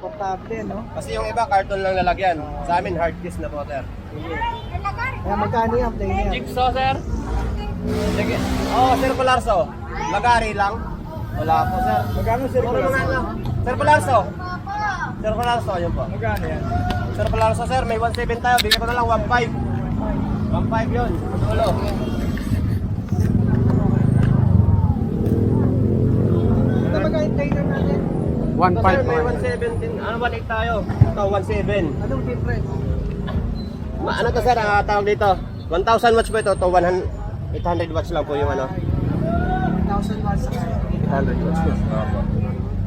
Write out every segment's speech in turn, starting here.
Komportable, no? Kasi yung iba, karton lang lalagyan. Sa amin, hard case na po, sir. Kaya magkano yung play niya? Jigsaw, sir. Sige. Circular saw. Lagari lang. Wala po, sir. Magkano circular saw? Circular saw. Circular saw, yun po. Magkano yan? Circular saw, sir. May 1.7 tayo. Bigyan ko na lang 1.5. 1.5 yun. Dulo. Ito magkano yung trainer natin? 1.5. Sir, may 1.17. Ano, 1.8 tayo. Ito, 1.7. Anong difference? Ano to, sir? Tawag dito. 1,000 watts po ito. Ito, 800 watts lang po yung ano. 1,000 watts. 800 watts po. Opo.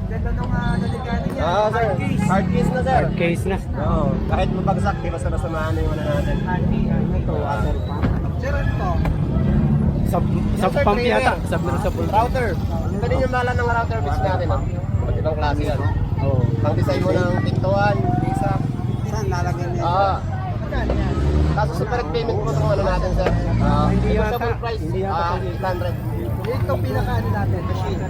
Ganda nung delikado niya. Sir. Hard case na, sir. Hard case na. Oo. Kahit mabagsak, di basta samahan na yung ano natin. Ito, water pump. Sir, ano to? Sub pump yata. Submersible. Router. Ito din yung malan ng router bits natin. Iba't ibang klase yan. Oo. Pang design mo ng pintuan, isa. Saan lalagyan niya? Magkano yan? Kaso separate payment po itong ano natin, sir. Negotiable price. Hindi yata. 800. Ito pinakaano natin, machine.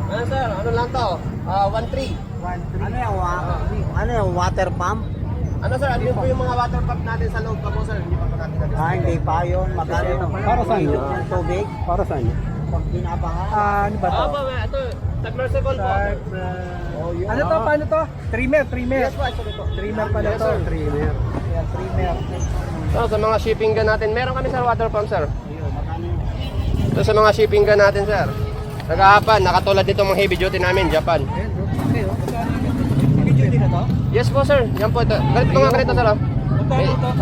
Ano, sir? Ano lang to? 1.3. 1.3. Ano yung water pump? Ano, sir? Ano yun po yung mga water pump natin sa loob pa po, sir? Hindi pa po natin na-display. Hindi pa yun. Magkano ito? Para saan yun? Tubig? Para saan yun? Pag binabaha. Ano ba to? Ito. Submersible po. Ano to? Paano to? Trimmer. Yes po, ito po. Trimmer pala Yes, to. sir. Trimmer. Yan, trimmer. So, sa mga shipping gun natin, meron kami, sir, water pump, sir. So, sa mga shipping gun natin, sir. Nag-aapan, nakatulad nitong mga heavy duty namin, Japan. Ayan, bro. Okay, oh. Video din na to? Yes po, sir. Yan po ito. Ganito nga ganito, sir.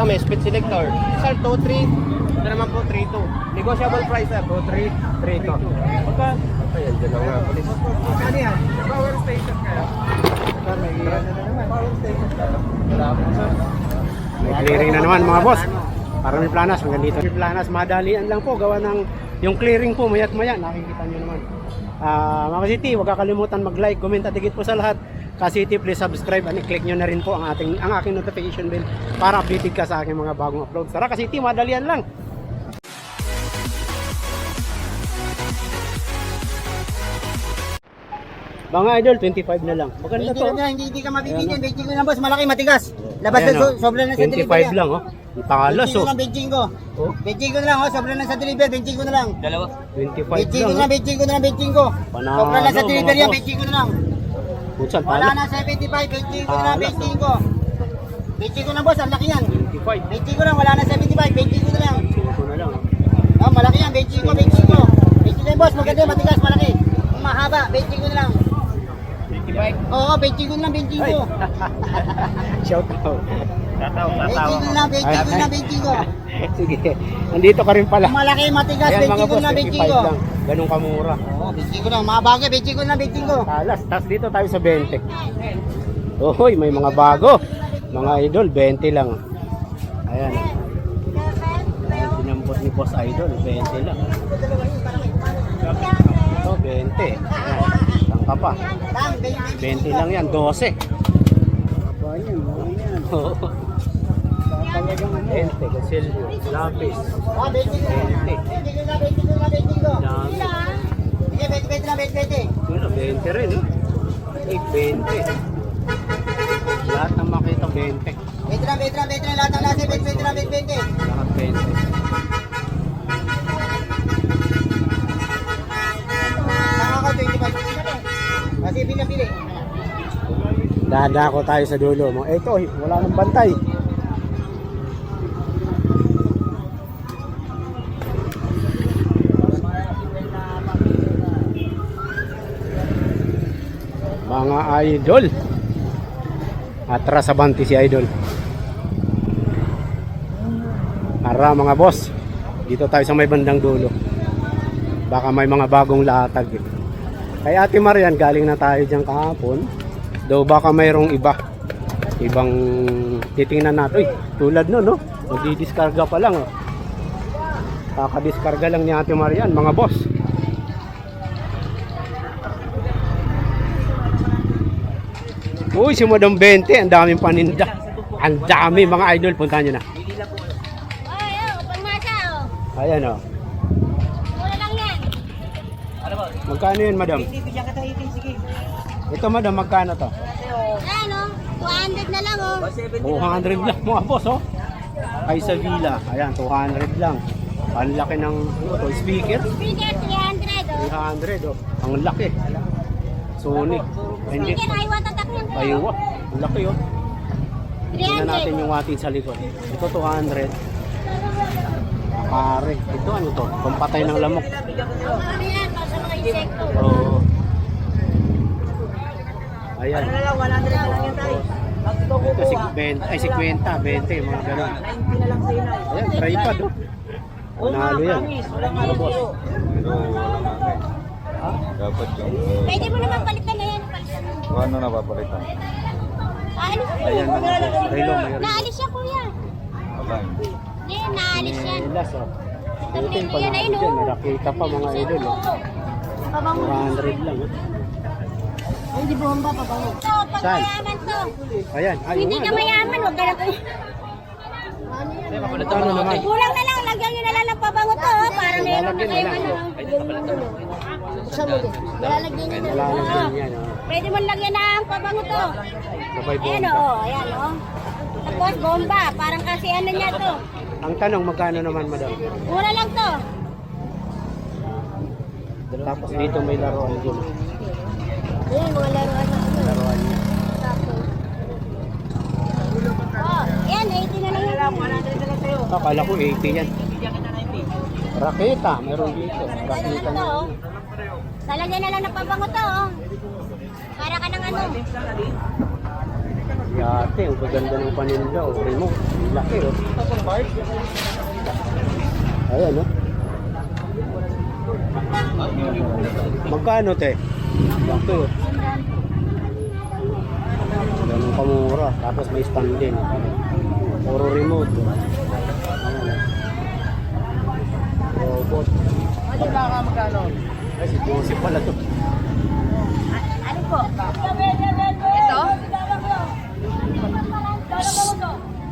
May speed selector. Sir, 2.3. Ito naman po, 3.2. Negotiable price, sir. 2.3. 3.2. Magkano? Ayan, dyan lang nga, police. Ano yan? Power station kaya? May ano na naman. Power station kaya? Wala po, sir. May clearing na naman mga boss. Para may planas, hanggang dito. May planas, madalian lang po. Gawa ng yung clearing po, mayat maya. Nakikita nyo naman. Mga City, huwag kakalimutan mag-like, comment at higit po sa lahat. City, please subscribe and i-click nyo na rin po ang aking notification bell para updated ka sa aking mga bagong upload. Tara City, madalian lang. Mga idol, 25 na lang. Maganda to. Hindi ka mabibigyan. Benching ko na boss. Malaki, matigas. Labas Ayan, na oh. sobra na sa 25 delivery. lang, oh. Ipangalas, Benching ko oh. lang, benching ko. Oh. Benching ko na lang, oh. Sobra na sa delivery. Benching ko na lang. 25 Benching ko lang, na lang, benching ko na lang, benching ko. Panalo, Sobra na sa mga delivery yan, boss. benching ko na lang. Buksan, Wala pala. na 75, benching ko na lang, Alas, benching ko. Benching ko na boss, ang laki yan. 25. Benching ko lang, wala na 75, benching ko na lang. Ito na lang. Oh, malaki yan, benching ko, benching ko. Benching ko yan boss, maganda, matigas, malaki. Mahaba, benching ko na lang. 25. Oo, benching ko na lang, benching ko. Shout out. Benching ko na lang, benching ko na lang, benching ko. Sige. Nandito ka rin pala. Malaki, matigas, Ayan benching mga ko boss, na lang, benching 25 ko. lang. Ganun kamura. Oo, benching ko na, mga bagay, benching ko na, benching ko. Talas. Tapos dito tayo sa 20. Ohoy, may mga bago. Mga idol, 20 lang. Ayan. Ayan, sinampot ni Boss Idol, 20 lang. Ito, 20. Ayan. Tangka pa. 20 lang yan, 12. Apa yan, mga yan. Oo. Talagang 20, Casilio, Lapis. Ah, benching ko na, 20. benching ko na, benching ko na, benching ko. Dami. Sige, 20 na, 20. Ano, 20 rin, eh. 20. Lahat ng makita, 20. 20 na, 20 na, 20 na, lahat ng lasa, 20 na, 20. Lahat 20. Saka ka, 25. Kasi pili. Dadako tayo sa dulo mo. Ito, wala nang bantay. Mga idol. Atras sa banti si idol. Ara mga boss. Dito tayo sa may bandang dulo. Baka may mga bagong latag. Kay Ate Marian, galing na tayo dyan kahapon. Daw baka mayroong iba. Ibang titingnan natin. Uy, tulad no, no? Magdi-diskarga pa lang. Oh. Kakadiskarga lang ni Ate Marian, mga boss. Uy, si Madam 20, ang daming paninda. Ang dami mga idol, puntahan nyo na. Ay, pangmasa oh. Ayan o. Mura lang yan. Magkano yun, Madam? Bigyan ka tayo, sige. Ito, Madam, magkano to? Kasi, oh, Ayan o, 200 na lang o. 200 lang mga boss, oh. Kaysa Villa. Ayan, 200 lang. Ang laki ng ano to, speaker. Speaker, 300 o. 300, oh. Ang laki. Sony. Hindi. Speaker, ay watatak yan po. Aywa. Ang laki, oh. Tingnan natin 300. yung watin sa likod. Ito 200. Pare. Ito ano to? Pampatay ng lamok. Ano yan, para sa mga insekto. Oo. Ayan. Ano na lang, 100 na lang yan tayo. Ito 50, ay 50, 20, mga ganun. 90 na lang sa inay. Ayan, tripod, oh. Panalo yan. Walang Ano, boss? Dapat yung Pwede mo naman palitan na yan. Palitan mo. ano na papalitan? Aalis ko. Ayan, mga boss. Relo, mayroon. Naalis siya kuya. Wala. Hindi, naalis yan. Nilas, oh. Itong Ito yung lilo yan, panalo ayun dyan. o. Nakita pa mga idol, oh. Pabango. 200 lang, oh. Ay, di bomba pa ba? Ito, pag Saan? mayaman to. Ayan, ayun Hindi nga, ka no? mayaman, huwag ka na kuya. Ano naman? Kulang na lang, lagyan nyo na lang ng pabango to, oh, para meron na kayo ano. Buksan mo din. Lalagyan nyo na Wala lang. na din yan, oh. Pwede mo lagyan ng pabango to. Sabay Ayan bomba. o, ayan o. Tapos bomba, parang kasi ano niya to. Ang tanong, magkano naman, madam? Mura lang to. Tapos dito may laruan din. Ayan, mga laruan na ito. Laruan niya. Oh, ayan, 80 na lang yan. 100 na lang sa'yo. Akala ko 80 yan. Bigyan kita 90. Raketa, meron dito. Ano Raketa to, na. oh. Talagyan na lang ng pabango to, oh. Para ka ng ano. Yate, ang gaganda ng paninda. Oh. Remote. Laki, oh. Ayan, oh. Magkano, te? Laki, oh. Ganun kamura. Tapos may stand din. Puro remote. Ayan, oh. Robot. Ano ba ka magkano? Ay, si Joseph pala to. Ano po? Ito?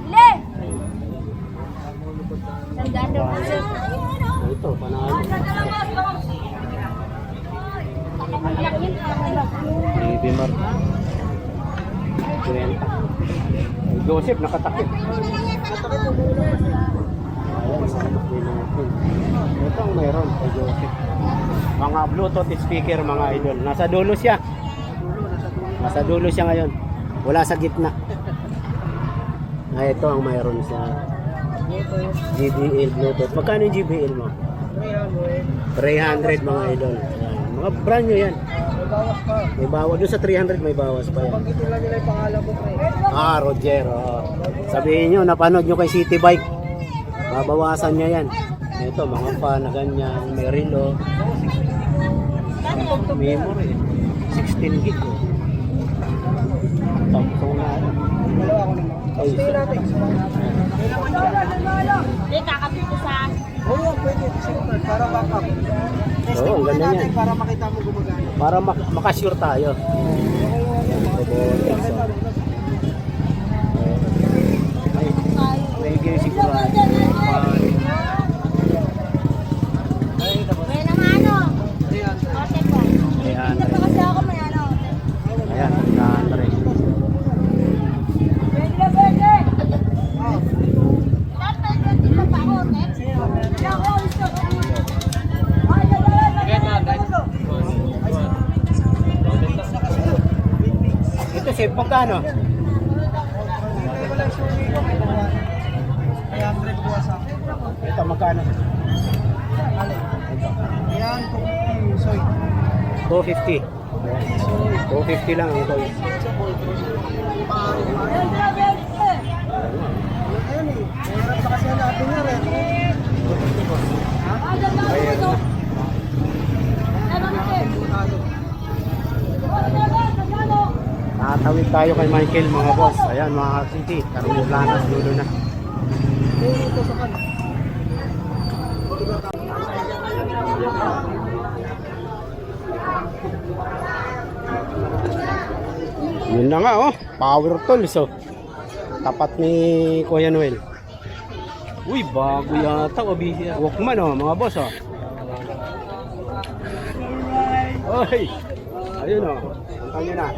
Ile! Sandaan daw po siya. Ito, panalo. Baby Mark. 20. Si Joseph, nakatakip. Ayan, sarap din natin. Ito ang mayroon kay Joseph. Mga Bluetooth speaker, mga idol. Nasa dulo siya. Nasa dulo siya ngayon. Wala sa gitna. Ito ang mayroon sa JBL Bluetooth. Magkano yung JBL mo? 300 mga idol. Ayan. Mga brand new yan. May bawas. Doon sa 300 may bawas pa yan. Ito lang nila yung pangalan ko, pre. Roger. Sabihin nyo, napanood nyo kay City Bike. Babawasan niya yan. Ito, mga fan na ganyan. May relo. Memory. 16 gig. Samsung na. Dalawa ko naman. Ay, Stay natin. Hindi, kakapit ko sa... Oo, pwede. Simple. Para backup. Testing Oo, muna ganun natin yan. para makita mo gumagana. para makasure tayo. May sigurado. May naman ano. Ote po. Ayan, Dito pa kasi ako may ano. ayan, Andre. Dapat dito pa ako, okay? Ito safe magkano? Kaya 100 buwas ako. Ito magkano? Ayan, soy. 250. 250 lang ang toy. Ayun eh. Mayroon pa kasi natin nga rin. Nakatawid tayo kay Michael mga boss. Ayan mga city. Karong planas dulo na. Ito sa kan. Yun na nga oh. Power tools oh. Tapat ni Kuya Noel. Uy, bago yata oh. Walkman oh mga boss oh. Oy. Ayun oh. Punta nyo na.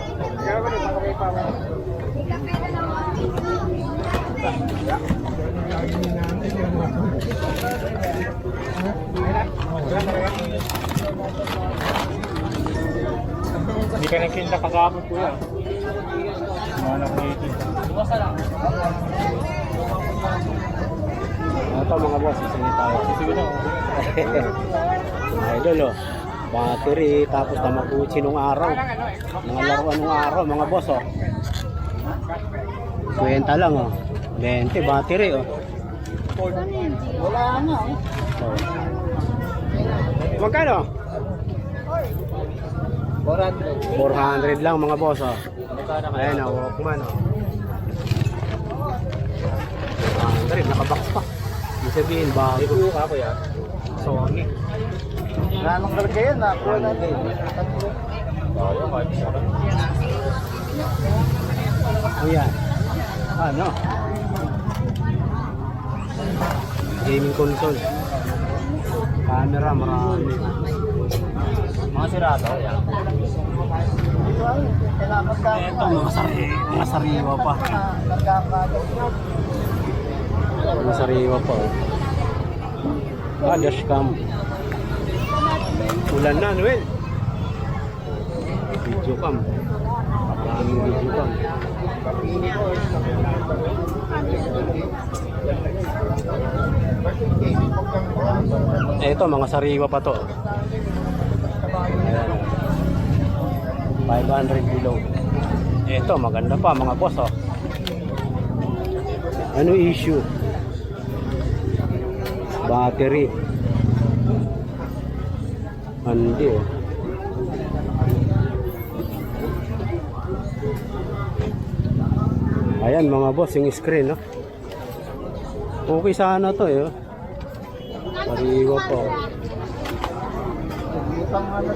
Hindi ka nagkinta kagabot ko yan. Mga anak na itin. Ito mga boss, isingit tayo. Sige na. Idol oh. Battery, tapos Tamagotchi nung araw. Mga laruan nung araw, mga boss oh. Kwenta lang oh. 20 battery oh. Wala na, oh. Oh. Magkano? 400 lang mga boss oh. Ayan oh, Walkman oh. 400, nakabox pa. Ibig sabihin, bago. Ako yan. Sony. Nanong talaga yan, nakuha natin. Tayo, kahit isa lang. Ayan. Ano? Gaming console. Camera, marami. Mga sirado, yan. Salamat ka. Ito, mga sariwa pa. Mga sariwa pa. Oh. Dashcam. Ulan na, Noel. Video cam. Maraming video cam. Ito, mga sariwa pa to. Ayan. 500 below. Ito, maganda pa mga boss oh. Ano issue? Battery. Hindi oh. Ayan mga boss, yung screen no. Okay sana to eh. Pariwa po.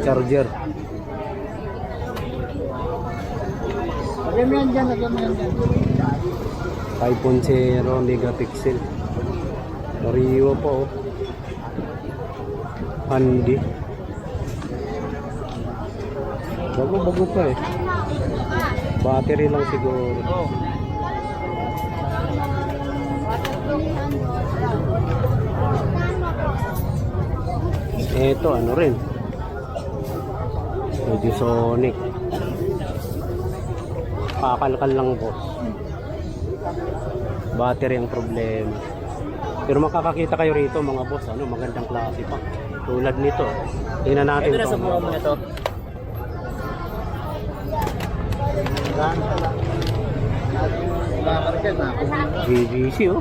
Charger. Lagyan mo yan dyan, lagyan mo yan dyan. 5.0 megapixel. Pariwa po oh. Handy. Bago pa eh. Battery lang siguro. Ito ano rin. Medyo Sonic. Pakalkal lang boss. Battery ang problema. Pero makakakita kayo rito mga boss, ano, magandang klase pa. Tulad nito. Tingnan natin Ito na sa mukha mo na to. BBC oh.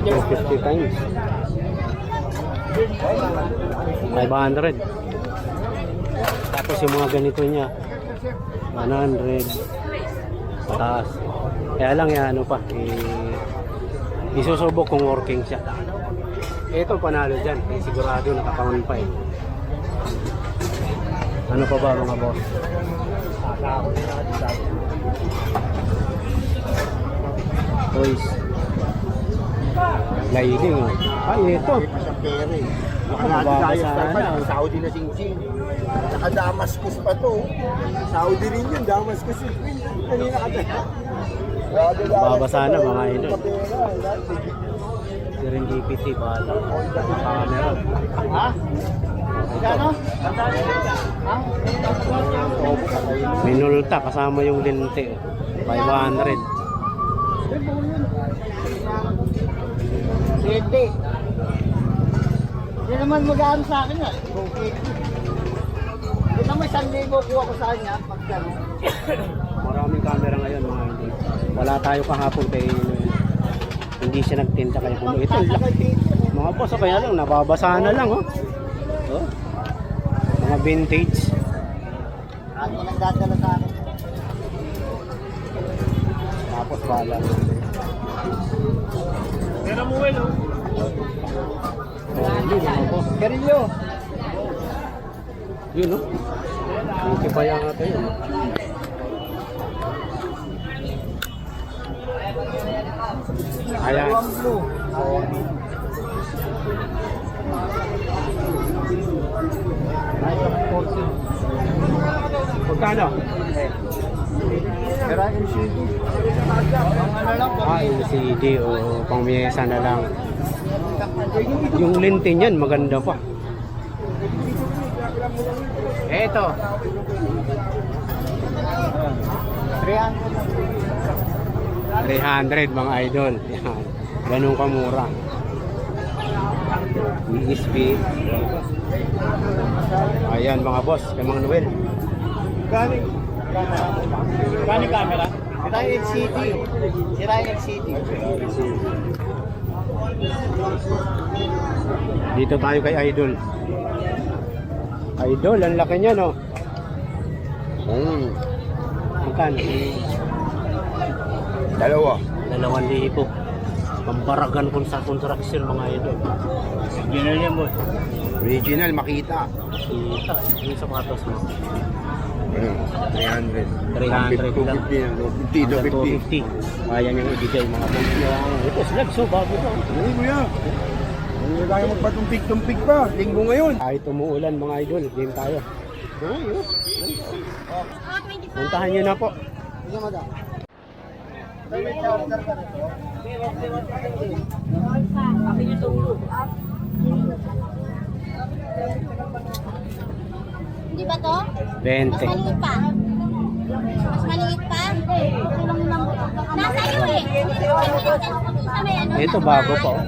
Just 50 times. 500. Tapos yung mga ganito niya 100 pataas. Kaya lang yan ano pa isusubok kung working siya. Ito panalo dyan, sigurado nakakaon pa eh. Ano pa ba mga boss? Toys. Gliding oh. Ay ito. Mababasa na. Saudi na sing-sing. Saka Damascus pa to. Saudi rin yun, Damascus yun. Kanina ka tayo. Mababasa na mga idol. Serendipity bala. Camera. Ha? Kano? Minulta kasama yung lente. 500. Hindi. Hindi naman mag-aano sa akin yan. Okay. Hindi naman 1,000 kuha ko sa kanya. Pagkano. Maraming camera ngayon mga idol. Wala tayo kahapon kay hindi siya nagtinta kaya kung ito mga boss oh, kaya lang nababasa na lang oh. Oh. Mga vintage. Ano nang dadala sa akin? Tapos pala. Pero mo well, oh. Yun mga boss. Carillo. Yun oh. Hindi pa yan natin yun. Ayan. Magkano? Pero LCD. LCD o pangmiyesa na lang. Yung lente niyan maganda pa. Eto. 300 mga idol. Yan. Ganun kamura. ESP. Ayan mga boss, kay Mang Noel. Galing camera? Sira yung LCD. Sira yung LCD. Dito tayo kay Idol. Idol, ang laki niya, no? Magkano? Dalawa. 2,000. Pambaragan kung sa construction, mga idol. Original yan, boss. Original, makita. Kita, yung sapatos mo. 300. 300 lang. 250 to 50. 250. Kaya niyang ibigay mga boss. Ito, slag, so bago to. Ano kuya? Hindi tayo magpatumpik-tumpik pa. Linggo ngayon. Kahit umuulan, mga idol, game tayo. Ayun. Oh, 25. Puntahan niyo na po. Hindi ba to? 20. Mas maliit pa. Mas maliit pa? Nasa iyo eh. Sa may ano, Ito nasa bago bahay. pa. Oh.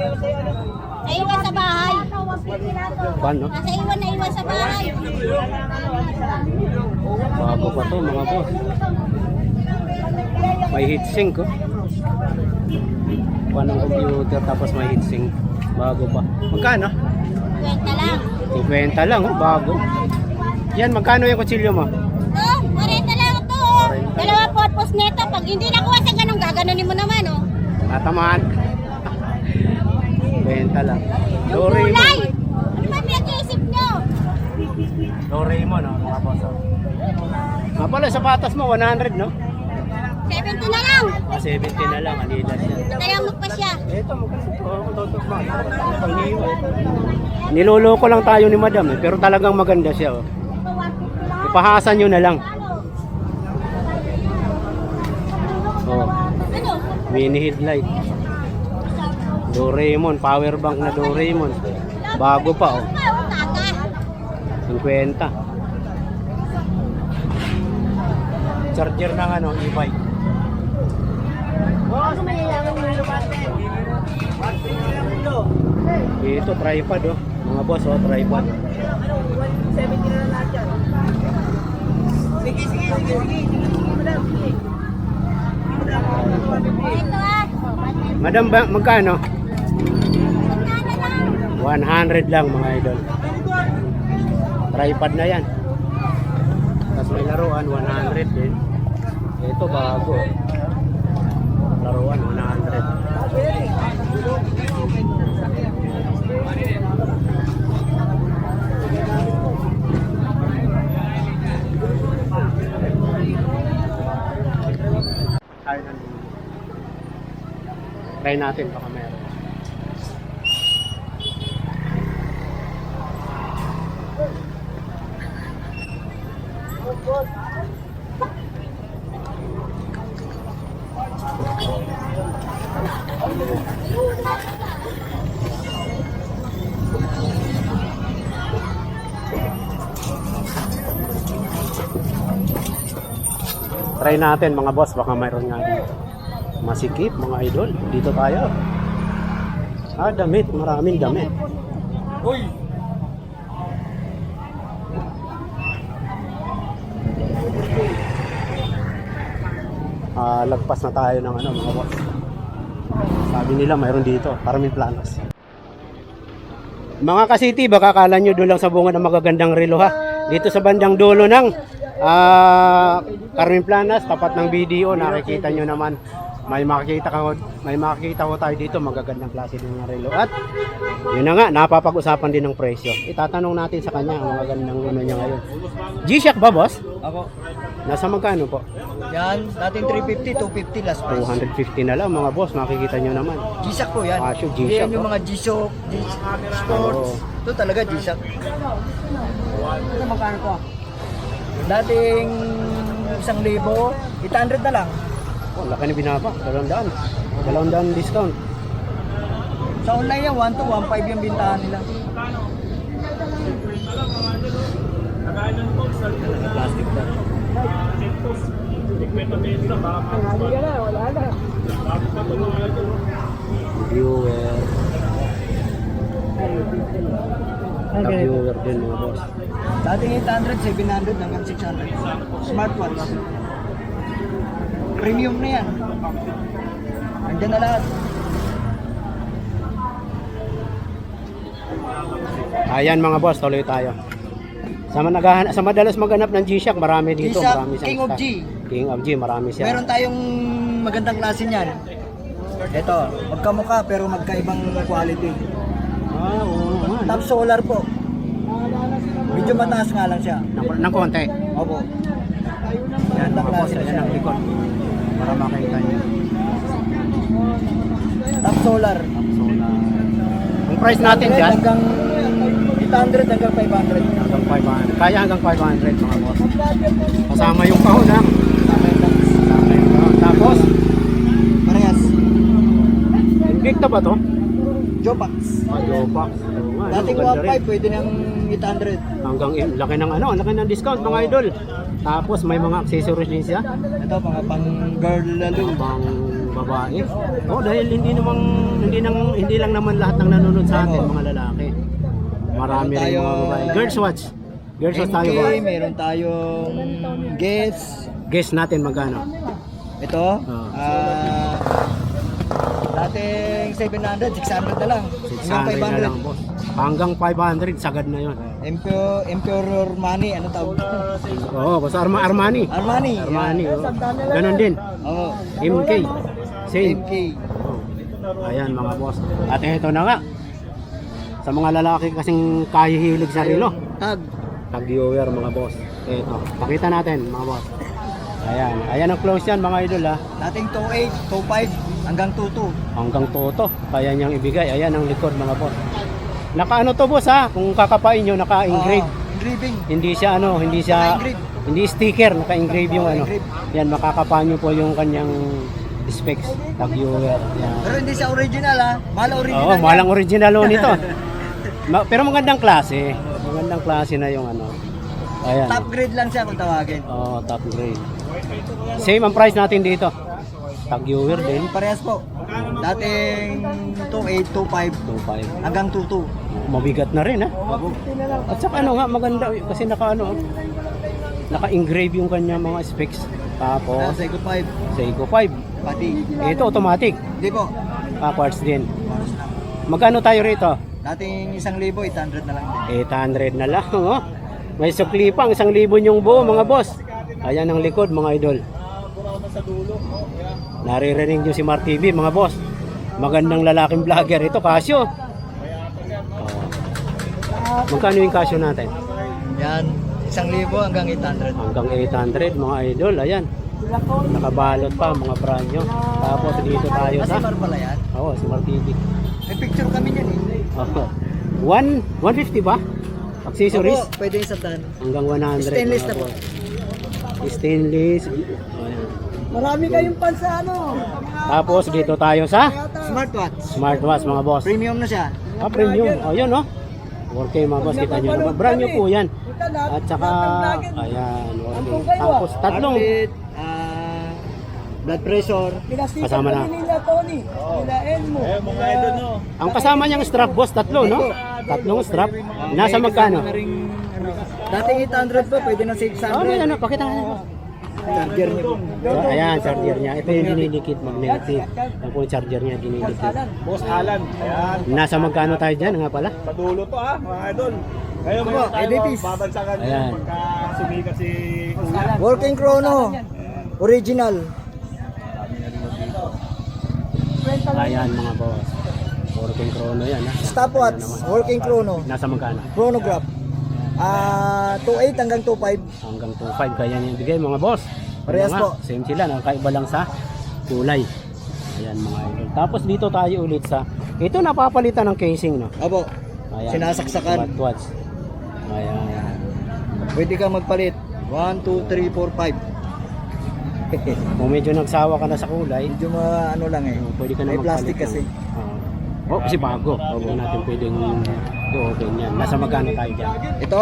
Naiwan sa bahay. Paano? Nasa naiwan sa bahay. Bago pa to, mga boss. May heatsink, oh. Panang computer tapos may heatsink. Bago pa. Magkano? Kwenta lang. 50 lang, oh. Bago. Yan, magkano yung kutsilyo mo? To, 40 lang to. Oh. Dalawa purpose nito. Pag hindi nakuha sa ganun, gaganunin mo naman, oh. Tatamaan. 20 lang. Yung kulay. Ano ba pinag-iisip nyo? Doraemon, no, mga boss. Nga pala, sapatas mo, 100, no? 70 na lang. 70 na lang, Adidas yan. Natayamot pa siya. Ito, tutok ba? Niloloko lang tayo ni madam, eh, pero talagang maganda siya. Oh. Ipahasan nyo na lang. Oh, Ano? mini headlight. Doraemon, power bank na Doraemon. Bago pa, oh. Tata. 50. Charger ng ano, e-bike. Ito, tripod, oh. Mga boss, oh, tripod. Ito ah. Madam, magkano? Magkano lang? 100 lang, mga idol. Tripod na yan. Tapos may laruan, 100 din. Ito, bago. Laruan, 100. Try natin, baka meron. Try natin mga boss, baka mayroon nga dito. Masikip mga idol, dito tayo. Damit, maraming damit. Uy! Lagpas na tayo ng ano mga boss. Sabi nila mayroon dito, Carmen Planas. Mga ka-city, baka kala nyo doon lang sa bunga ng magagandang relo ha. Dito sa bandang dulo ng Carmen Planas, tapat ng BDO, nakikita nyo naman may makikita ko tayo dito magagandang klase ng mga relo. At yun na nga, napapag-usapan din ng presyo. Itatanong natin sa kanya ang magagandang ano niya ngayon. G-Shock ba, boss? Ako. Nasa magkano po? Yan, dating 350, 250 last price. 250 na lang mga boss, makikita nyo naman. G-Shock po yan. Casio, G-Shock, Yan yung oh. mga G-Shock, G-Sports. Ito talaga G-Shock. Ito magkano po? Dating 1,000, 800 na lang. Oh, laki na binaba, 200. 200 discount. Sa online yan, 1 to 1.5 yung bintahan nila. Plastic na. Viewer. Viewer din mga boss. Dating 800, 700 hanggang 600. Smartwatch. Premium na yan. Andyan na lahat. Ayan mga boss, tuloy tayo. Sa madalas maghanap ng G-Shock, marami dito, G-Shock, marami siyang King of stock. G. King of G, marami siya. Meron tayong magandang klase niyan. Ito, magkamukha pero magkaibang quality. Oo nga. Top solar po. Medyo mataas nga lang siya. Ng konti. Opo. Yan Magandang mga boss, klase na yan siya. ang likod. Para makita niyo. Top solar. Ang price natin dyan, Hanggang 800 hanggang 500. hanggang 500. Kaya hanggang 500 mga boss. Kasama yung kahon ha. Kasama yung kahon. Tapos, Parehas. Invicta ba to? Jopax. Jopax. Dating 1.5 pwede ng 800. Hanggang laki ng laki ng discount mga idol. Tapos may mga accessories din siya. Ito mga pang girl lalo. Pang babae. Oh, dahil hindi lang naman lahat ng nanonood sa atin mga lalaki. Marami rin mga babae. Girls watch. Girls watch tayo ba? MK, meron tayong Guess. Guess natin magkano. Ito, dating 700, 600 na lang. 600 na lang boss. Hanggang 500 sagad na 'yon. Emperor Money, ano tawag? Oo, basta Armani. Armani. Armani. Oh. Ganon din. Oo. MK. Same. MK. Ayan mga boss. At ito na nga. Sa mga lalaki kasing kahihilig sa relo. Tag. Tag viewer mga boss. Ito. Pakita natin mga boss. Ayan. Ayan ang close yan mga idol ha. Dating 28, 25, hanggang 22. Hanggang toto. Kaya niyang ibigay. Ayan ang likod mga boss. Nakaano to boss ha. Kung kakapain nyo naka-engrave. Engraving. Hindi siya Naka-engrave. hindi sticker. Naka-engrave yung ano. Naka-engrave. Yan makakapa nyo po yung kanyang specs. Tag viewer. Yan. Pero hindi siya original ha. Mahal original. Oo, yan. malang original nito. Pero magandang klase. Magandang klase na yung ano. Ayan. Top grade lang siya kung tawagin. Oh, top grade. Same ang price natin dito. Tag viewer din. Parehas po. Dating 28, 25, 2.5. hanggang 22. Mabigat na rin ha. At saka ano nga maganda kasi naka-engrave yung kanya mga specs. Tapos Seiko 5, Seiko 5. pati. Ito automatic. Hindi po. Quartz din. Magkano tayo rito? Dating 1,800 na lang din. 800 na lang. Oh. May sukli pang 1,000 yung buo mga boss. Ayan ang likod mga idol. Naririnig nyo si Mar TV mga boss. Magandang lalaking vlogger. Ito Casio. Oh. Magkano yung Casio natin? Yan, 1,000 hanggang 800. Hanggang 800 mga idol. Ayan. Nakabalot pa mga pranyo. Tapos dito tayo Kasi sa... par pala yan. Oo, si Mar TV. May picture kami niyan eh. Oh. 150 ba? Accessories? Opo, pwede isang daan. Hanggang 100. Stainless mga na po. boss. Stainless. Ayan. Marami kayong pan sa ano. Tapos dito tayo sa Smartwatch. smartwatch mga boss. Premium na siya. Premium. O yun no. 4K mga boss, kita nyo naman. Brand new po yan. At saka, ayan. 4K. Tapos tatlong. Heartbeat, blood pressure. Kasama na. Ang kasama niyang strap boss, tatlo no? Tatlong strap. Nasa magkano? Dating 800 po, pwede na 600. Oh, may ano, pakita nga. Charger niyo po. So, ayan, charger niya. Ito yung dinidikit magnetic. Yan po yung charger niya, dinidikit. Boss Alan. Ayan. Nasa magkano tayo dyan nga pala? Padulo to mga idol. Ngayon Opo, mo tayo Edipis. babansagan Ayan. pagka sumikat si Kuya. Working chrono. Original. Ayan mga boss. Working chrono yan ha. Stopwatch, working chrono, Nasa magkano? chronograph. 2.8 hanggang 2.5. Hanggang 2.5 kaya niya ibigay mga boss. Parehas Ano nga, po. Same sila, nakakaiba lang sa kulay. Ayan mga idol. Tapos dito tayo ulit sa, ito napapalitan ng casing no. Opo, Ayan. sinasaksakan. Smartwatch. Ayan. Pwede ka magpalit. 1, 2, 3, 4, 5. Kung medyo nagsawa ka na sa kulay, Medyo ano lang eh. pwede ka na May plastic magpalit kasi. Oh, kasi bago. Bago natin pwedeng i-open yan. Nasa magkano tayo dyan? Ito,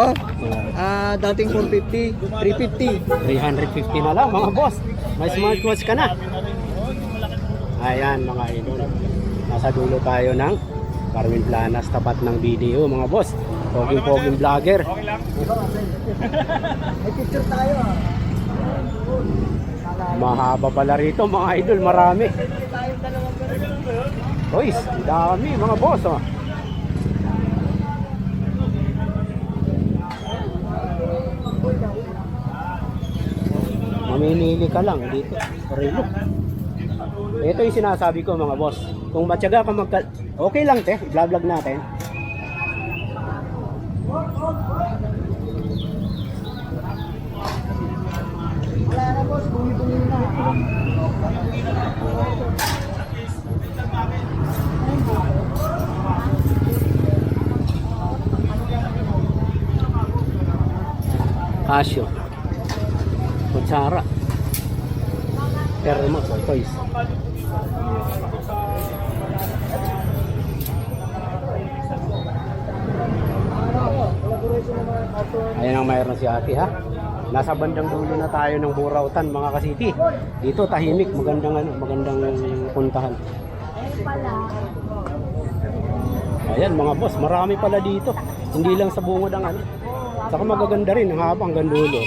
dating 450, 350. 350 na lang mga boss. May smartwatch ka na. Ayan mga idol. Nasa dulo tayo ng Carmen Planas, tapat ng video mga boss. Poging vlogger. May picture tayo ah. Mahaba pala rito mga idol, marami. Uy, dami mga boss oh. Mamimili ka lang dito. Relo. Ito yung sinasabi ko mga boss. Kung matyaga ka okay lang te, i-vlog natin. Wala na boss, bumi-bumi na. Casio. Kutsara. Thermos, toys. Ayan ang mayroon si ate ha. Nasa bandang dulo na tayo ng Burautan mga kasiti. Dito tahimik, magandang puntahan. Ayan mga boss, marami pala dito. Hindi lang sa bungod ang ano. Saka magaganda rin ang habang hanggang dulo.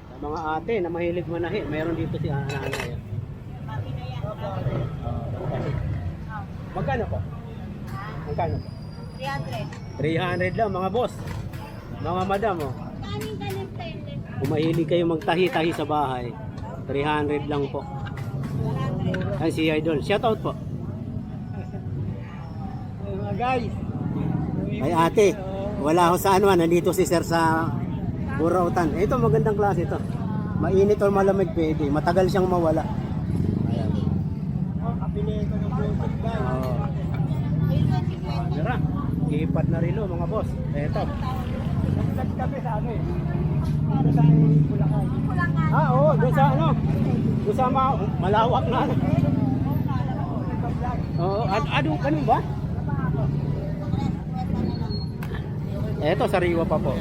Sa mga ate na mahilig manahi, mayroon dito si nanay. Magkano po? Magkano po? 300 lang mga boss. Mga madam oh. Kung mahilig kayo magtahi-tahi sa bahay, 300 lang po. Ay si Idol, shout out po. Mga guys, Ay ate, wala ako sa ano, nandito si sir sa Burautan. Ito magandang klase ito. Mainit o malamig pwede, matagal siyang mawala. Ayan. Oh. Tara, ipat na rilo mga boss. Ito. kami sa ano eh. Para sa Bulacan. Oo, doon sa ano? Doon sa malawak na ano. Oo, ganun ba? Eto, sariwa pa po.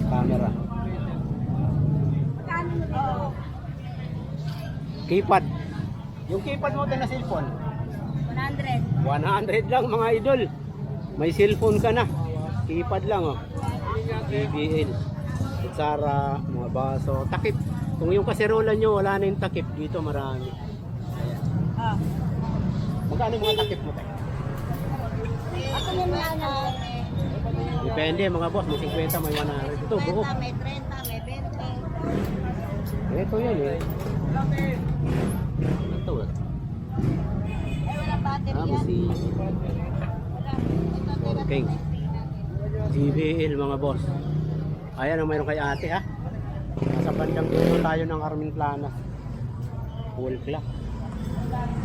Camera. Keypad. Yung keypad mo na cellphone? 100. 100 lang mga idol. May cellphone ka na. Keypad lang oh. JBL. Kutsara, mga baso, takip. Kung yung kaserola nyo wala na yung takip, dito marami. Ayan. Magkano mga takip mo tayo? Ako mo mga ano. Depende mga boss, may 50, may 100. Ito buo. May 30, may 20. Ito yan eh. Ito eh. Ay, wala battery Tapos yan. si King. JBL mga boss. Ayan ang mayroon kay ate ha. Nasa bandang dito tayo ng Carmen Planas. Full clock.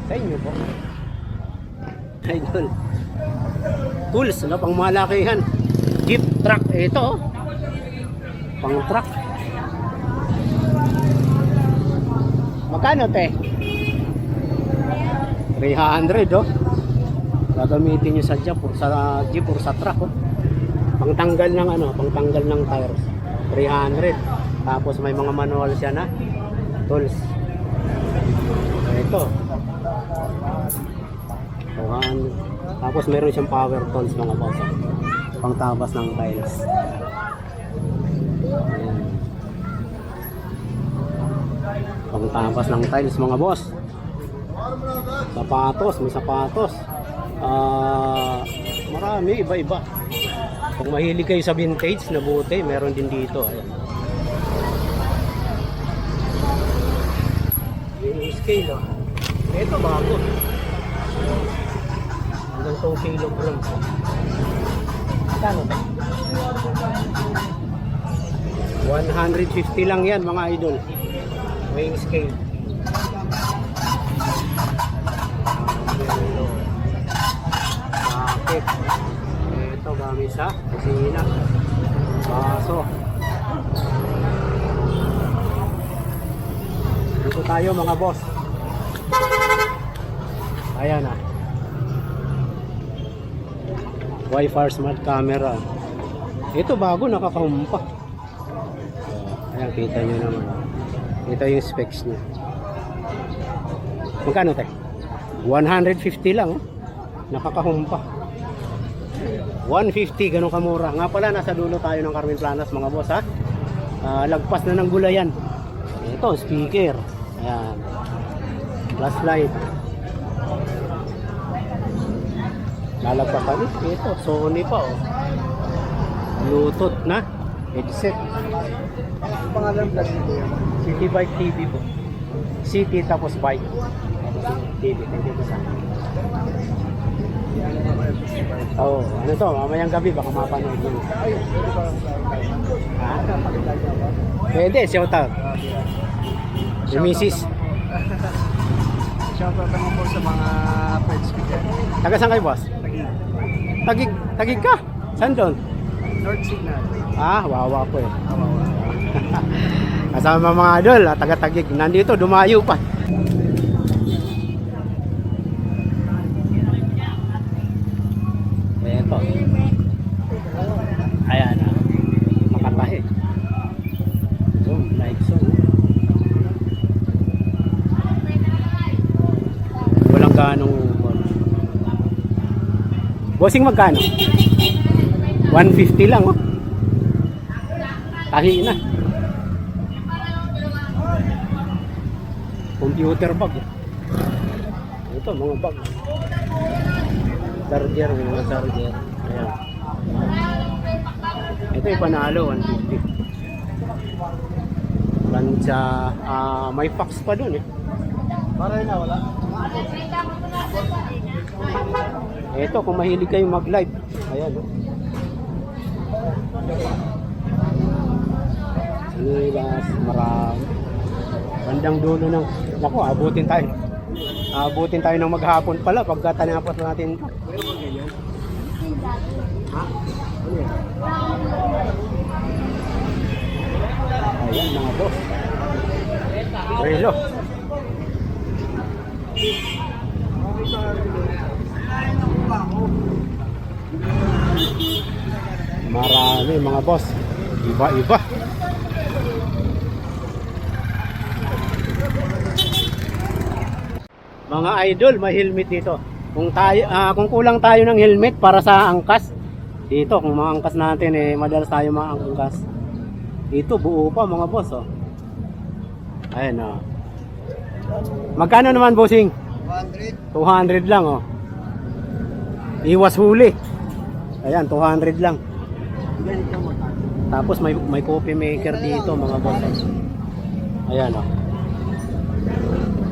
Sa inyo po. Idol. Tools na pang malakihan. Jeep truck. Ito oh. Pang truck. Magkano te? 300 oh. Gagamitin nyo sa jeep or sa truck oh. Pangtanggal ng ano, pangtanggal ng tires. 300. Tapos may mga manual siya na tools. Ito. 200. Tapos meron siyang power tools mga boss. Pangtabas ng tiles. Ayan. Pangtabas ng tiles mga boss. Sapatos, may sapatos. Marami, iba-iba. Kung mahilig kayo sa vintage na bote, meron din dito. Ayan. Yung scale, oh. Ito bago. Hanggang 2 kilograms. Kano ba? 150 lang yan mga idol. Weighing scale. Bakit? Ito gamit sa kusina. Baso. Dito tayo mga boss. Ayan na. Wi-Fi smart camera. Ito bago, nakakahumpa. Ayan, kita nyo naman. Ito yung specs niya. Magkano tayo? 150 lang. Oh. Nakakahumpa. 150, ganun kamura. Nga pala, nasa dulo tayo ng Carmen Planas mga boss ha. Lagpas na ng gulayan. Ito, speaker. Ayan. Flashlight. Lalagpas kami. Ito, Sony pa oh. Bluetooth na. Headset. Pangalan vlog nito yan. City Bike TV po. City tapos bike. TV. Thank you sa. Oh, ano to? Mamayang gabi baka mapanood nyo. Ha? Pwede, shout out. Yung misis. Shoutout naman po sa mga friends ko dyan. Taga saan kayo, boss? Tagig ka? Saan doon? North Signal. Ah, wawa po eh. Kasama mga idol, taga-tagig. Nandito, dumayo pa. Ito. Ayan na. Makatahi. So, like so. Walang ganong bossing magkano? 150 lang oh. Tahi na. Computer bag. Ito mga bag. Charger, mga charger. Ayan. Ito yung panalo 150. Plancha, may fax pa dun eh. Para na wala. Ito kung mahilig kayo mag-live. Ayan oh. Sinilas, marami. Bandang dulo ng, naku, abutin tayo. Abutin tayo ng maghapon pala pagka tinapos natin ito. Ha? Ano yan? Ayan mga boss. Relo. Marami mga boss. Iba-iba. Mga idol, may helmet dito. Kung tayo kung kulang tayo ng helmet para sa angkas, dito kung maangkas natin eh madalas tayo maangkas. Dito buo pa mga boss oh. Ayan oh. Magkano naman bossing? 200 lang oh. Iwas huli. Ayan 200 lang. Tapos may coffee maker dito mga boss. Ayan oh.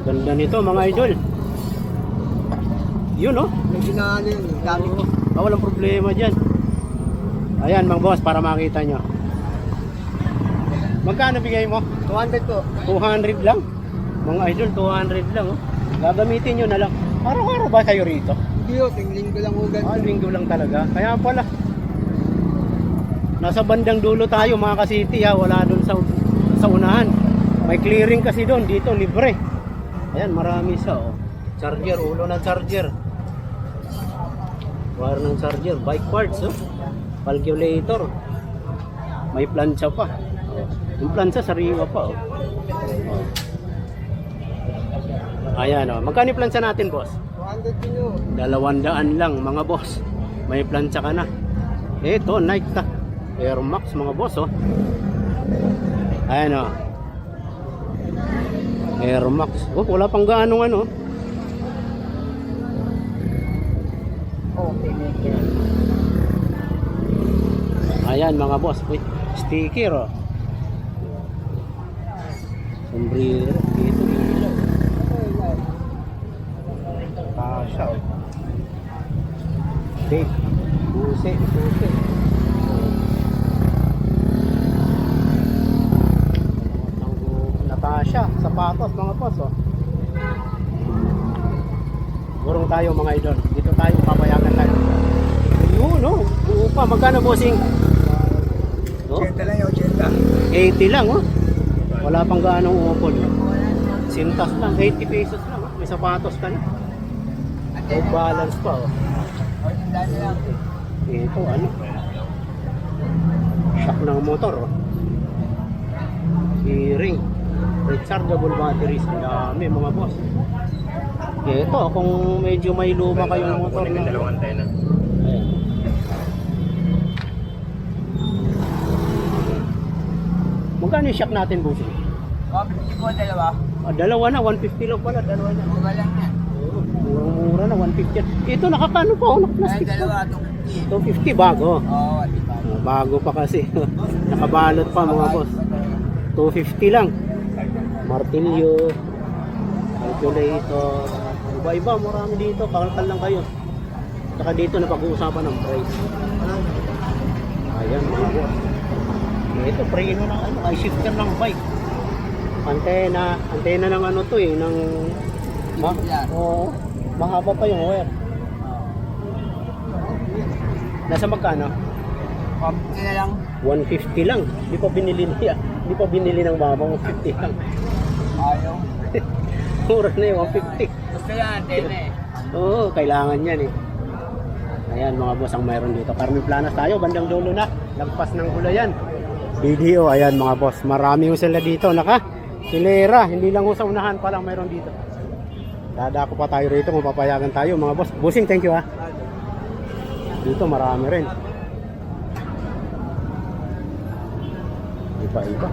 Ganda nito mga idol. Yun oh. May ginaan yun. Gamit ko. Walang problema dyan. Ayan mga boss para makita nyo. Magkano bigay mo? 200 po. 200 lang. Mga idol 200 lang oh. Gagamitin nyo na lang. Araw-araw ba kayo rito? Hindi o, linggo lang ugat. Linggo lang talaga. Kaya pala. Nasa bandang dulo tayo mga ka-city ha. Wala doon sa unahan. May clearing kasi doon. Dito libre. Ayan marami siya oh. Charger, ulo ng charger. Wire ng charger, bike parts oh. Calculator. May plancha pa. Oh. Yung plancha sariwa pa oh. Oh. Ayan oh. Magkano yung plancha natin, boss? 200 din yun. 200 lang mga boss. May plancha ka na. Ito, Nike ta. Air Max mga boss oh. Ayan oh. Air Max. Oh, wala pang gaano ano. Okay, maker. Ayan mga boss. Uy, sticker oh. Sombrero. Dito ilaw. Kasha oh. Tape. Susi. Natasha. Sapatos mga boss oh. Burong tayo mga idol. Dito tayo papayagan tayo. Yun no. Buo pa. Magkano bossing? No? 80 lang yung 80. 80 lang oh. Wala pang gaanong upol. Sintas lang. 80 pesos lang oh. May sapatos ka na. May balance pa oh. Ito ano. Shock ng motor oh. Hearing. Rechargeable batteries. Dami mga boss. Ito kung medyo may luma kayong motor na. Dalawang antena. Ayan. Magkano yung shock natin, bossing? 150 po, dalawa. Dalawa na, 150 lang pala, dalawa na. Mura lang yan. Oo, murang-mura na, 150. Ito nakakano pa, oh, naka-plastic pa. Dalawa, 250. 250 bago. Oo, di ba? Bago pa kasi. Nakabalot pa mga boss. 250 lang. Martilyo, calculator, iba-iba, marami dito, kalkal lang kayo. Saka dito na pag-uusapan ng price. Ayan mga boss. Ito, preno ng ano, ay shifter ng bike. Antena ng ano to eh, ng oo, mahaba pa yung wire. Nasa magkano? 150 na lang. 150 lang. Di pa binili niya. Di pa binili ng mama, 150 lang. Ayaw. Mura na yung 150. Gusto yan, antena eh. Oo, kailangan yan eh. Ayan mga boss ang mayroon dito. Carmen Planas tayo, bandang dulo na. Lagpas ng Gulayan. Video, ayan mga boss. Marami yung sila dito. Hilera, hindi lang sa unahan pa lang mayroon dito. Dadako pa tayo rito kung papayagan tayo mga boss. Bossing, thank you ha. Dito marami rin. Iba-iba.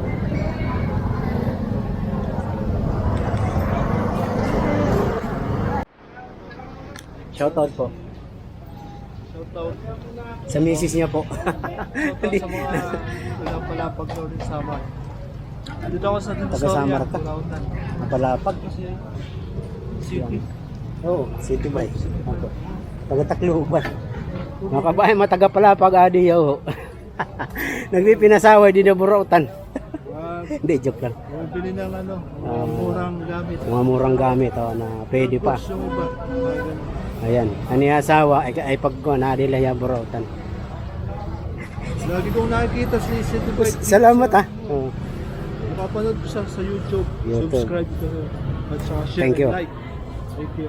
Shoutout po. Shoutout. Sa misis niya po. Shoutout sa mga palapag daw din sa Samar. Dito ako sa Taga-Samar ka? Pulautan. Napalapag. Kasi city. Oo, City Bike. Ako. Taga-Tacloban. Mga kabahay, mataga-palapag adi yaw. Nagpipinasawa din na burautan. Hindi, joke lang. Bili ng ano, mga murang gamit. Mga murang gamit na pwede pa. Tapos yung iba, mga ganun. Ayan, ani asawa ay pag ko na dila ya burautan. Lagi kong nakikita si City Bike. Salamat ah. Oo. Napapanood ko siya sa YouTube. YouTube. Subscribe ko. At saka share Thank you. and like. Thank you.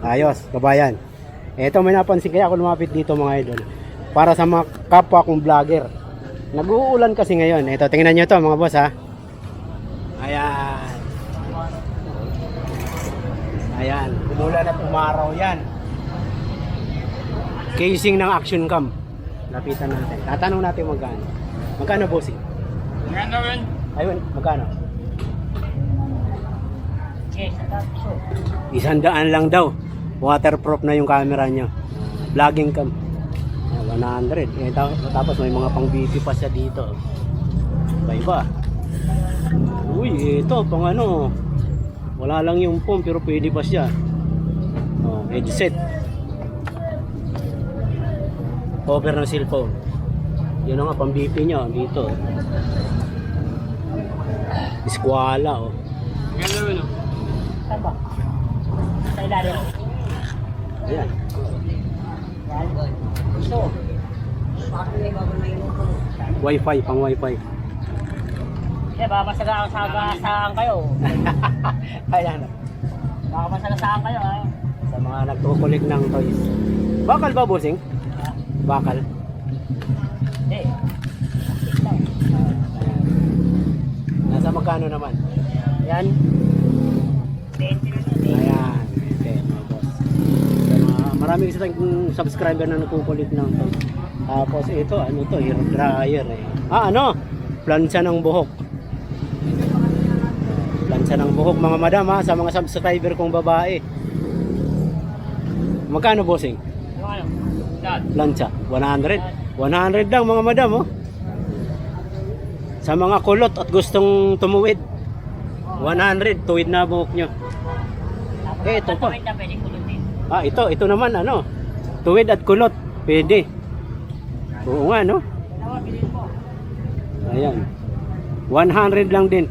Ayos, kabayan. Eto may napansin kaya ako lumapit dito mga idol. Para sa mga kapwa kong vlogger. Nag-uulan kasi ngayon. Eto, tingnan nyo to mga boss ha. Ayan. Ayan, umulan at umaraw yan. Casing ng action cam. Lapitan natin. Tatanong natin magkano. Magkano bossing? Ayun, magkano? 100 lang daw. Waterproof na yung camera nyo. Vlogging cam. 100. Tapos may mga pang BP pa siya dito. Iba-iba. Uy, ito pang ano. Wala lang yung phone pero pwede pa siya. Oh, headset. Cover ng cellphone. Yun nga pang BP nyo dito. Eskwala oh. Ganda no? Tama. Sa ilalim. Ayan. So, Wi-Fi, pang Wi-Fi. Baka masagasaan kayo. Ayan. Baka masagasaan kayo. Sa mga nagkukulik ng toys. Bakal ba, bossing? Bakal. Hindi. Nasa magkano naman? Yan. 20 na. Ayan. Okay, mga boss. Marami kasi tayong subscriber na nagkukulik ng toys. Tapos ito, ano to, hair dryer eh. Ano? Plancha ng buhok. Plancha ng buhok mga madam ha, sa mga subscriber kong babae. Magkano bossing? Ano? Yan. Plancha, 100. 100 lang mga madam, oh. Sa mga kulot at gustong tumuwid, 100, tuwid na buhok nyo. Ito pa. Wait na, pwede kulutin. Ito naman, ano, tuwid at kulot, pwede. Oo nga, no? Ayan. 100 lang din.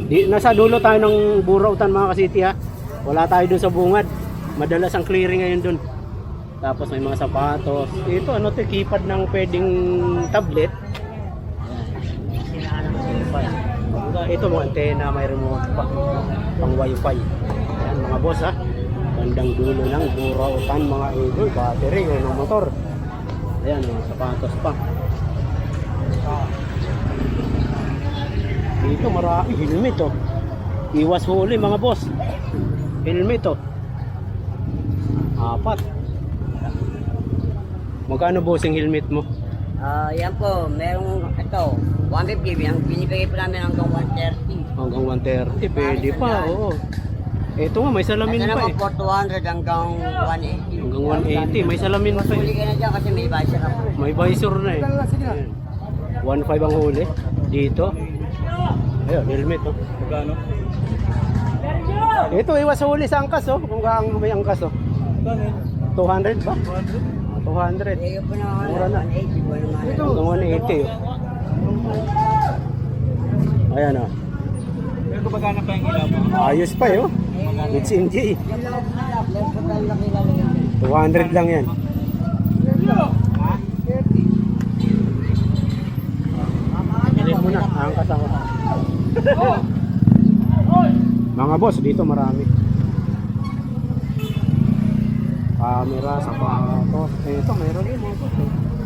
Ayan. Nasa dulo tayo ng Burautan mga kasiti, ha. Wala tayo dun sa bungad. Madalas ang clearing ngayon dun. Tapos may mga sapatos. Ito, ano to, keypad ng pwedeng tablet. Ito mga antena, may remote pa. Pang wifi. Ayan mga boss, ha. Bandang dulo ng Burautan mga idol. Battery o ng motor. Ayan, mga sapatos pa. Dito marami helmet, oh. Iwas huli mga boss. Helmet, oh. 4. Magkano bossing helmet mo? Yan po, merong ito, 150, ang binibigay po namin hanggang 130. Hanggang 130, pwede pa, oo. Ito nga, may salamin Ito pa naman eh. po, 200 hanggang 180. Hanggang 180, may salamin pa Huli eh. ka na dyan kasi may visor ako. May visor na eh. Ayan. 1.5 ang huli. Dito. Ayun, helmet, oh. Magkano? Ito, iwas huli sa angkas, oh. Kung may angkas, oh. 200 ba? 200. Bigay po na Mura na. 180 po naman. Hanggang 180, oh. Ayan, oh. Pero gumagana pa yung ilaw mo? Ayos pa, oh. It's NJ. 200 lang yan. Bilhin mo na, angkas ako. Mga boss, dito marami. Camera, sapatos. Ito, mayroon din mga boss.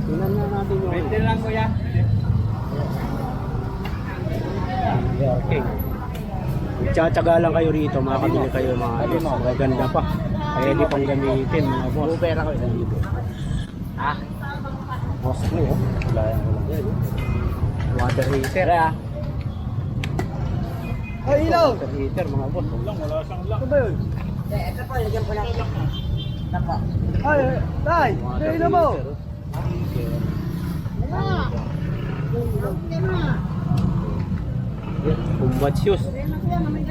Tingnan nga natin yung... 20 lang kuya. Okay. Tsatsaga lang kayo rito, makakabili kayo mga boss. Maganda pa. Pwede pang gamitin mga boss. Pera ko ito dito. Boss mo, oh. Wala yan. Water heater, ah. Ay, ilaw! Water heater mga boss. Wala siyang lock. Ano ba yun? Ito po, lagyan po natin. Ito po. Ay, tay! Water Ay, ilaw mo! heater, oh. Combat shoes.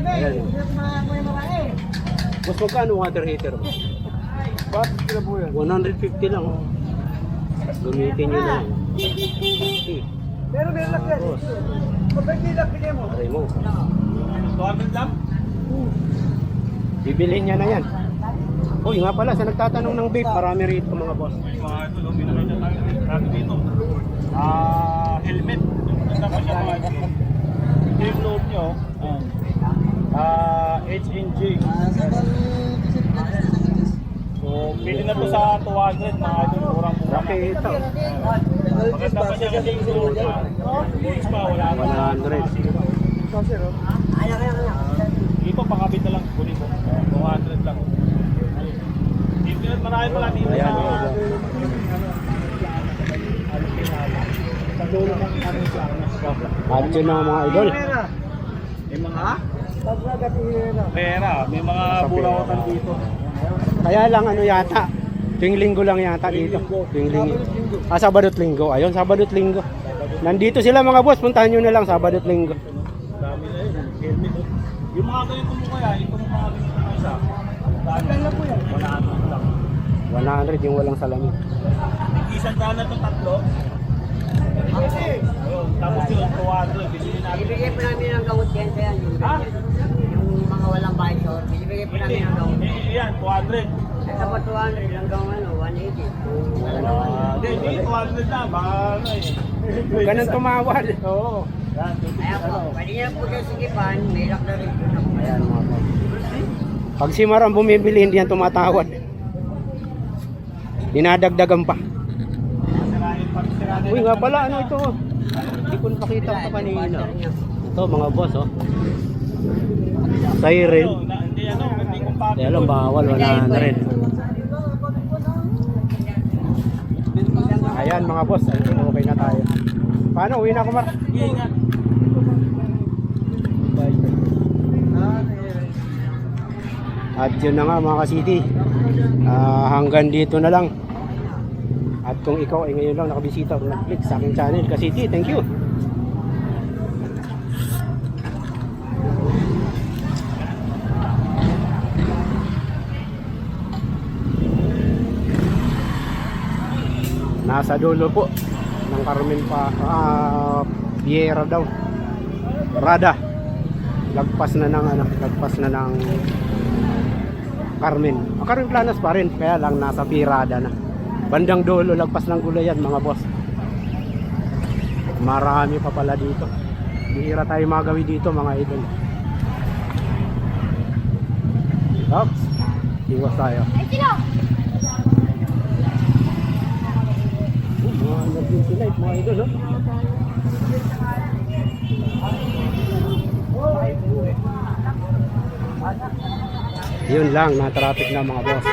Ayan, oh. Boss, magkano water heater mo? Bakit sila po yan? 150 lang, oh. Gamitin nyo na lang. Okay. Pero may lock yan. Boss. Kapag may lock, bigay mo. Aray mo. 200 lang? Bibilhin niya na yan. Uy, nga pala, sa nagtatanong ng vape, marami rito mga boss. Mga ito, no, binakay na tayo dito. Helmet. Basta pa siya mga ito. Ito yung load nyo. HNG. So, pili na to sa 200 mga ito. Murang-mura. Okay, ito. Maganda pa siya kasi yung load. Bulis pa, wala pa. 100. Dito, pakabit na lang. Huli ko. 200 lang. Dito, marami pala dito Ayan, sa... mga boss. At yun ang mga idol. May mga... Pera. May mga burawatan dito. Kaya lang ano yata, tuwing linggo lang yata dito. Tuwing linggo. Sabado at linggo. Ayun, Sabado at linggo. Nandito sila mga boss, puntahan nyo na lang Sabado at linggo. Dami na yun. Helmet. Yung mga ganito mo kaya, ito mo mga ganito mo isa. Dami na po yan. 100 lang. 100 yung walang salamin. Isang daan na ito tatlo. Ayun, tapos yun, 200. Bibili natin. Bibigay po namin hanggang 80 yan. Ha? Yung mga walang visor, bibigay po namin hanggang Yan, 200. ito po 200 hanggang 180. Hindi, 200 na. Baka ano eh. Ganun tumawad. Oo. Ayan po, pwede niya po siya sigipan, may lock na rin po na. Ayan mga boss. Pag si Mar ang bumibili, hindi yan tumatawad. Dinadagdagan pa. Uy nga pala, ano ito? Hindi ko napakita pa kanina. Ito mga boss, oh. Siren. Hindi ano, hindi compatible. Kaya lang bawal, 100. Ayan mga boss, ayun, okay na tayo. Paano, uwi na ako Mar? Ingat. At yun na nga mga ka-city. Hanggang dito na lang. At kung ikaw ay ngayon lang nakabisita o nag-click sa aking channel, Kasiti, thank you. Nasa dulo po ng Carmen Viera daw. Rada. Lagpas na ng Carmen. Carmen Planas pa rin, kaya lang nasa Pirada na. Bandang dulo, lagpas ng Gulayan mga boss. Marami pa pala dito. Bihira tayo magawi dito mga idol. Oops. Iwas tayo. Ay, sino? Mga emergency light mga idol, no? Yun lang, na traffic na mga boss.